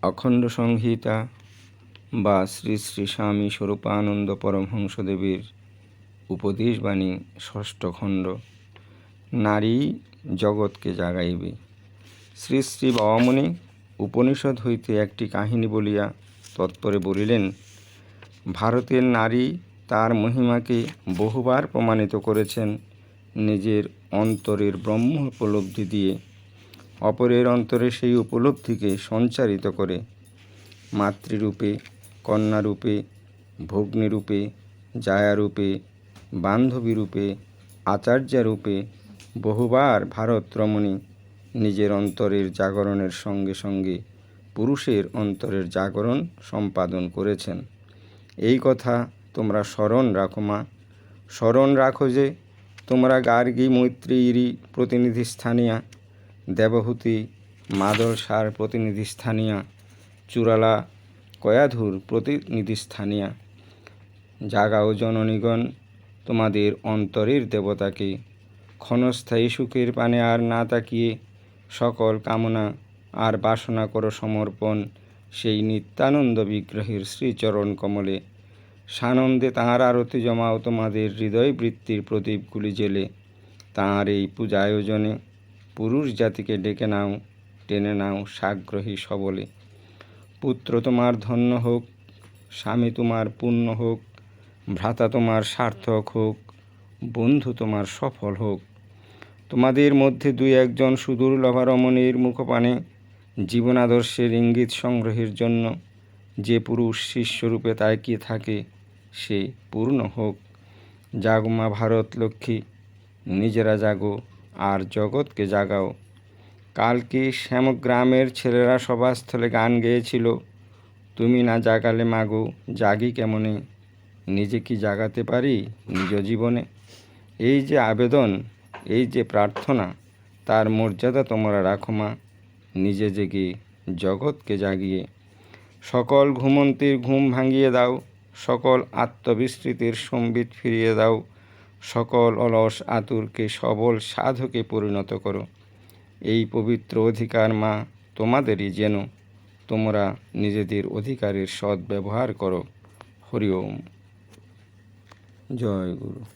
অখণ্ড সংহিতা বা শ্রী শ্রী স্বামী স্বরূপানন্দ পরমহংসদেবের উপদেশবাণী ষষ্ঠ খণ্ড। নারী জগৎকে জাগাইবে। শ্রী শ্রী বাবামণি উপনিষদ হইতে একটি কাহিনী বলিয়া তৎপরে বলিলেন, ভারতের নারী তার মহিমাকে বহুবার প্রমাণিত করেছেন নিজের অন্তরের ব্রহ্ম উপলব্ধি দিয়ে। অপরের অন্তরে সেই উপলব্ধিকে সঞ্চারিত করে মাতৃরূপে, কন্যারূপে, ভগ্নীরূপে, জায়ারূপে, বান্ধবীরূপে, আচার্যারূপে বহুবার ভারত রমণী নিজের অন্তরের জাগরণের সঙ্গে সঙ্গে পুরুষের অন্তরের জাগরণ সম্পাদন করেছেন। এই কথা তোমরা স্মরণ রাখো মা। স্মরণ রাখো যে তোমরা গার্গী মৈত্রীরই প্রতিনিধি স্থানীয়া, দেবহূতি মাদলসার প্রতিনিধি স্থানীয়া, চূড়ালা কয়াধুর প্রতিনিধি স্থানীয়া। জাগাও জননীগণ তোমাদের অন্তরের দেবতাকে। ক্ষণস্থায়ী সুখের পানে আর না তাকিয়ে সকল কামনা আর বাসনা করো সমর্পণ সেই নিত্যানন্দ বিগ্রহের শ্রীচরণ কমলে। সানন্দে তাঁর আরতি জমাও তোমাদের হৃদয় বৃত্তির প্রদীপগুলি জেলে। তাঁর এই পূজা আয়োজনে পুরুষ জাতিকে ডেকে নাও, টেনে নাও সাগ্রহী সবলে। পুত্র তোমার ধন্য হোক, স্বামী তোমার পূর্ণ হোক, ভ্রাতা তোমার সার্থক হোক, বন্ধু তোমার সফল হোক। তোমাদের মধ্যে দুই একজন সুদূর্লভা রমণীর মুখপানে জীবন আদর্শের ইঙ্গিত সংগ্রহের জন্য যে পুরুষ শিষ্যরূপে তাকিয়ে থাকে সে পূর্ণ হোক। জাগো মা ভারত লক্ষ্মী, নিজেরা জাগো আর জগৎকে জাগাও। কালকে শ্যামগ্রামের ছেলেরা সভাস্থলে গান গেয়েছিল, তুমি না জাগালে মাগো জাগি কেমনে, নিজে কি জাগাতে পারি নিজ জীবনে। এই যে আবেদন, এই যে প্রার্থনা, তার মর্যাদা তোমরা রাখো মা, নিজে জেগে জগৎকে জাগিয়ে। সকল ঘুমন্তির ঘুম ভাঙিয়ে দাও, সকল আত্মবিস্মৃতির সম্বিত ফিরিয়ে দাও, সকল অলস আতুরকে সবল সাধকে পরিণত করো। এই পবিত্র অধিকার মা তোমাদেরই যেন, তোমরা নিজেদের অধিকারের সদ্ব্যবহার করো। হরি ওম। জয় গুরু।